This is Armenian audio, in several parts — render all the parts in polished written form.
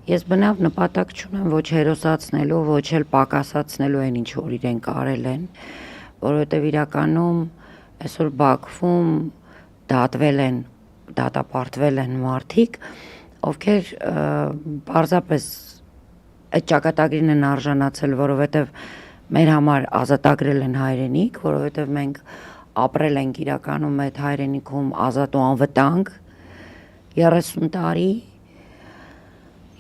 Ես բնավ նպատակ չունեմ ոչ հերոսացնելու, ոչ էլ պակասացնելու այն ինչ որ իրեն կարել են, որովհետև իրականում այսօր Բաքվում դատվել են, դատապարտվել են մարդիկ, ովքեր պարզապես այդ ճակատագրին են արժանացել, որովհետև մեր համար ազատագրել են հայրենիք, որովհետև մենք ապրել ենք իրականում այդ հայրենիքում ազատ ու անվտանգ 30 տարի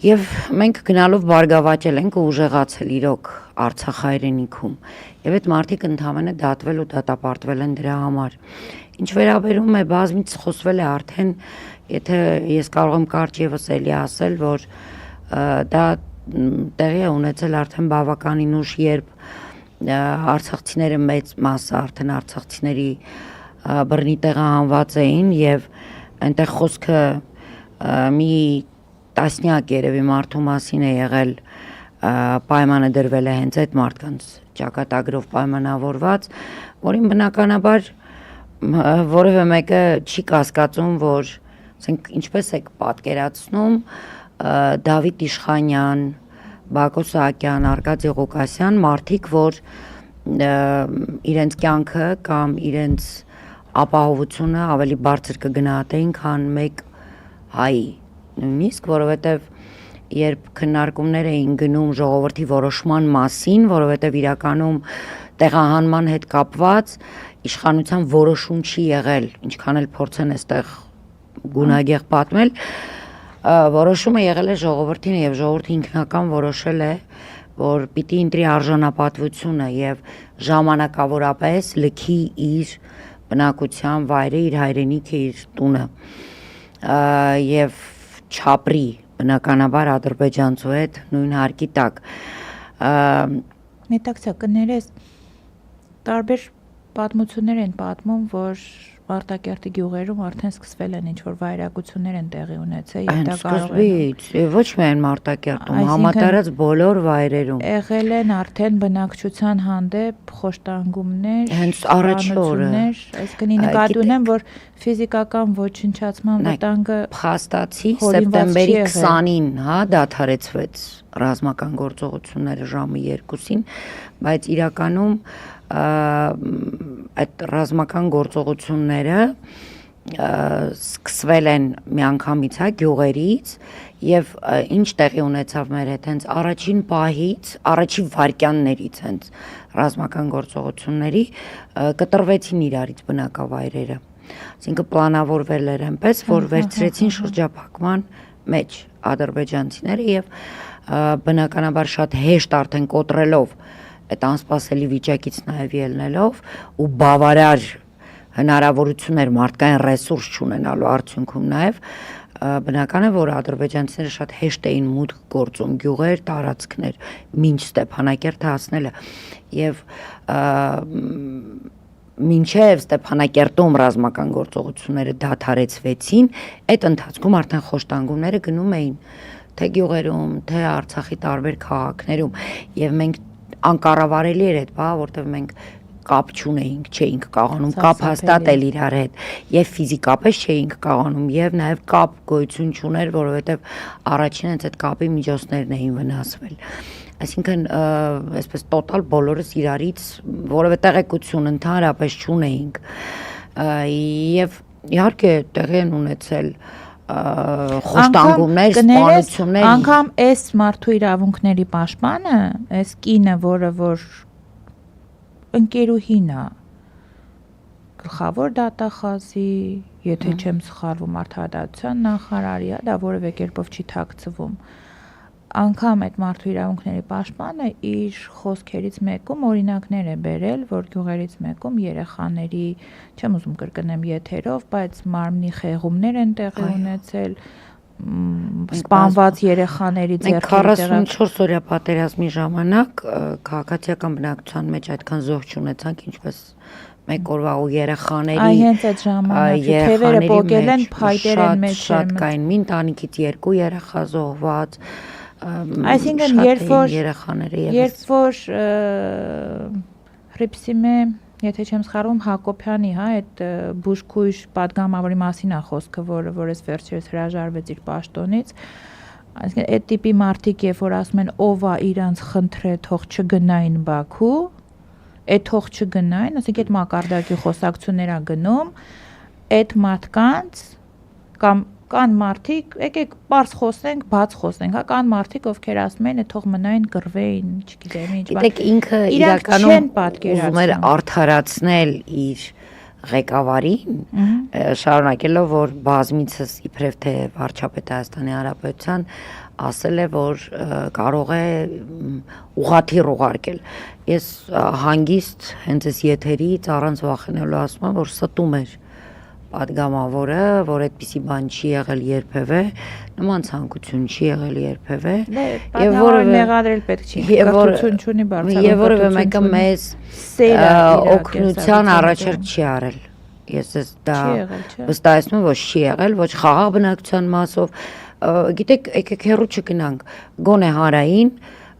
եւ մենք գնալով բարգավաճել ենք ու ուժեղացել իրոք Արցախ հայրենիքում եւ այդ մարդիկ ընդհանրապես դատվել ու դատապարտվել են դրա համար։ Ինչ վերաբերում է բազմից խոսվել է արդեն, եթե ես կարող եմ կարճ եւս էլի ասել, որ դա տեղի է ունեցել արդեն բավականին ուշ, երբ արցախցիները մեծ մասը արդեն արցախցիների բռնի տեղահանված էին եւ այնտեղ խոսքը մի տասնյակ երևի մարդու մասին է եղել, պայմանը դրվել է հենց այդ մարդկանց ճակատագրով պայմանավորված, որին բնականաբար որևէ մեկը չի կասկածում, որ ասենք ինչպես է պատկերացնում Դավիթ Իշխանյան, Բակո Սահակյան, Արկադի Ղուկասյան մարդիկ, որ իրենց կյանքը կամ իրենց ապահովությունը ավելի բարձր կգնահատեին, քան մեկ հայի նույնիսկ, որովհետև երբ քննարկումներ էին գնում ժողովրդի որոշման մասին, որովհետև իրականում տեղահանման հետ կապված իշխանության որոշում չի եղել, ինչքան էլ փորձեն այստեղ գունագեղ պատմել, որոշումը եղել է ժողովրդին եւ ժողովուրդը ինքնական որոշել է, որ պիտի ընտրի արժանապատվությունը եւ ժամանակավորապես լքի իր բնակության վայրը, իր հայրենիքը, իր տունը եւ չապրի բնականաբար ադրբեջանցու հետ նույն հարկի տակ։ Մետաքսյա կներես տարբեր պատմություններ են պատմում, որ Արտակերտի գյուղերում արդեն սկսվել են ինչ-որ վայրագություններ են տեղի ունեցել եւ դա կարող է ոչ միայն Արտակերտում, համատարած բոլոր վայրերում եղել են արդեն բնակչության հանդեպ խոշտանգումներ, հենց առաջ օրը, այսինքն նկատի ունեմ, որ ֆիզիկական ոչնչացման վտանգը փաստացի սեպտեմբերի 20-ին, դադարեցվեց ռազմական գործողությունները ժամը 2-ին, բայց իրականում այդ ռազմական գործողությունները սկսվել են միանգամից գյուղերից եւ ինչ տեղի ունեցավ մեր հետ հենց առաջին պահից, առաջին վայրկյաններից հենց ռազմական գործողությունների կտրվեցին իրարից բնակավայրերը, այսինքն պլանավորվել էր այնպես, որ վերցրեցին շրջափակման մեջ ադրբեջանցիները եւ բնականաբար շատ հեշտ արդեն կոտրելով այդ անսպասելի վիճակից նաև ելնելով ու բավարար հնարավորություններ մարդկային ռեսուրս չունենալու արդյունքում նաև բնական է, որ ադրբեջանցիները շատ հեշտ էին մուտք գործում գյուղեր, տարածքներ, մինչ Ստեփանակերտը հասնելը եւ մինչև Ստեփանակերտում ռազմական գործողությունները դադարեցվեցին, այդ ընթացքում արդեն խոշտանգումները գնում էին թե գյուղերում, թե Արցախի տարբեր քաղաքներում եւ մենք անկառավարելի էր այդ բանը, որտեղ մենք կապ չունեինք, չէինք կարողանում կապ հաստատել իրար հետ եւ ֆիզիկապես չէինք կարողանում եւ նաեւ կապ գոյություն չուներ, որովհետեւ առաջին հենց այդ կապի միջոցներն էին վնասվել։ Այսինքն այսպես տոտալ բոլորս իրարից որևէ տեղեկություն ընդհանրապես չունեինք եւ իհարկե տեղի են ունեցել խոշտանգումներ, սպանություններ։ Անգամ այս մարդու իրավունքների պաշտպանը, այս կինը, որը որ ընկերուհին է, գլխավոր դատախազի, եթե չեմ սխալվում, արդարադատության նախարարի, դա որևէ կերպով չի թաքցվում։ Անգամ այդ մարդու իրավունքների պաշտպանը իր խոսքերից մեկում օրինակներ է բերել, որ գյուղերից մեկում երեխաների, չեմ ուզում կրկնեմ եթերով, բայց մարմնի խեղումներ են տեղի ունեցել, սպանված երեխաների ձեռքերի 44 օրյա պատերազմի ժամանակ քաղաքացիական բնակչության մեջ այդքան զոհ չունեցանք, ինչպես մեկ օրվա ու երեխաների հենց այդ ժամանակ թևերը պոկել են, փայտեր են մեջ շատ կային, մի ընտանիքից 2 երեխա զոհված, այսինքն երբ որ Հրիփսիմե, եթե չեմ սխալվում, Հակոբյանի, այդ բուժքույր պատգամավորի մասին է խոսքը, որ ես վերջերս հրաժարվեց իր պաշտոնից, Այսինքն այդ տիպի մարդիկ, երբ որ ասում են ով է իրանց խնդրե թող չգնային Բաքու, այդ թող չգնային, ասենք այդ մակարդակի խոսակցություններ ա գնում, այդ մարդկանց կամ կան մարդիկ, եկեք բարձ խոսենք, բաց խոսենք, հա, կան մարդիկ, ովքեր ասում են, թող մնային կռվեին, չգիտեմ ինչ, Գիտեք, ինքը իրանք չեն իրականում պատկերացնում։ ուզում էր արդարացնել իր ղեկավարին, շարունակելով, որ բազմիցս իբրև թե վարչապետ Հայաստանի Հանրապետության ասել է, որ կարող է ուղղաթիռ ուղարկել։ Ես հանգիստ հենց այս եթերից առանց վախենալու ասում եմ, որ ստում էր պատգամավորը, որ այդպիսի բան չի եղել երբևէ, նման ցանկություն չի եղել երբևէ, եւ որևէ մեղադրել պետք չի, կրթություն չունի բարձրացնել, եւ որևէ մեկը մեզ օգնության առաջարկ չի արել։ Ես դա վստահեցնում եմ, որ չի եղել, ոչ խաղաղ բնակչության մասով։ Գիտեք, եկեք հեռու չգնանք, գոնե հանրային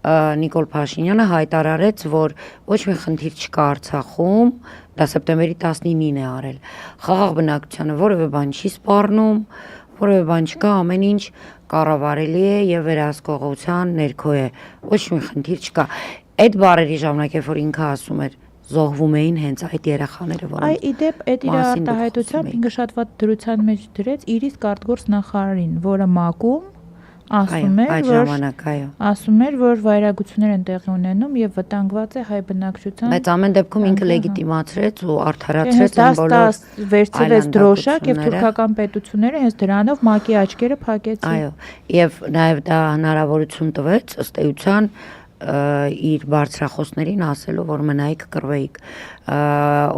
Նիկոլ Փաշինյանը հայտարարեց, որ ոչ մի խնդիր չկա Արցախում, դա սեպտեմբերի 19-ին է արել։ Խաղաղ բնակչությանը որևէ բան չի սպառնում, որևէ բան չկա, ամեն ինչ կառավարելի է եւ վերահսկողության ներքո է։ Ոչ մի խնդիր չկա։ Այդ բառերի ժամանակ, երբ որ ինքը ասում էր, զոհվում էին հենց այդ երեխաները, որոնց Այ իդեպ այդ իր արտահայտությամբ ինքը շատ վատ դրության մեջ դրեց իր իսկ արտգործ նախարարին, որը ՄԱԿ-ում ասում էր, որ վայրագություններ են տեղի ունենում եւ վտանգված է հայ բնակչության։ Բայց ամեն դեպքում ինքը լեգիտիմացրեց ու արդարացրեց այն բոլոր վերցրեց դրոշակ եւ թուրքական պետությունները հենց դրանով ՄԱԿ-ի աչքերը փակեցին։ Այո, եւ նաեւ դա հնարավորություն տվեց ըստ էության իր բարձրախոսներին ասելու, որ մնայիք կռվեիք։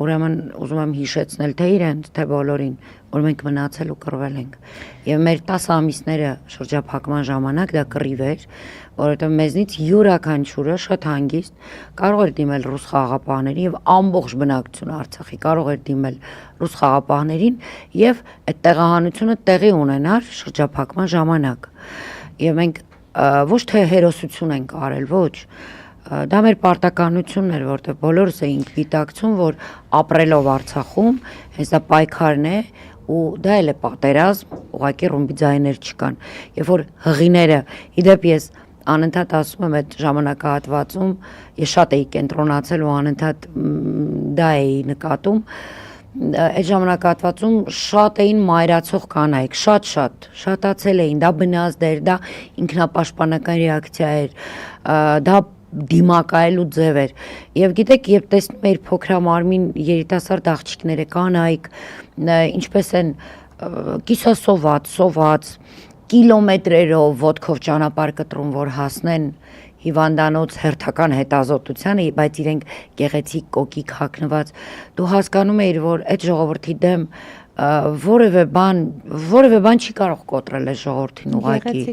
Ուրեմն ուզում եմ հիշեցնել թե իրենց, թե բոլորին, որ մենք մնացել ու կռվել ենք։ Եվ մեր 10 ամիսները շրջափակման ժամանակ դա կռիվ էր, որովհետև մեզնից յուրաքանչյուրը շատ հանգիստ կարող էր դիմել ռուս խաղաղապահներին եւ ամբողջ բնակչությունը Արցախի կարող էր դիմել ռուս խաղաղապահներին եւ այդ տեղահանությունը տեղի ունենար շրջափակման ժամանակ։ Եւ մենք ոչ թե հերոսություն ենք արել, ոչ, դա մեր պարտականությունն էր, որտեղ բոլորս էինք գիտակցում, որ ապրելով Արցախում, հենց դա պայքարն է ու դա էլ է պատերազմ, ուղղակի ռումբի ձայներ չկան։ Երբ որ հղիները, իդեպ ես անընդհատ ասում եմ այդ ժամանակահատվածում, ես շատ էի կենտրոնացել ու անընդհատ դա էի նկատում, այդ ժամանակահատվածում շատ էին մայրացող կանայք, շատացել էին, դա բնազդ էր, դա ինքնապաշտպանական ռեակցիա էր, դա դիմակայելու ձև էր։ Եվ գիտեք, երբ տեսնում էիր փոքրամարմին երիտասարդ աղջիկները, կանայք, ինչպես են կիսասոված, կիլոմետրերով ոտքով ճանապարհ կտրում, որ հասնեն հիվանդանոց հերթական հետազոտությանը, բայց իրենք գեղեցիկ կոկիկ հագնված, դու հասկանում էիր, որ այդ ժողովրդի դեմ որևէ բան չի կարող կոտրել այս ժողովրդին ուղղակի։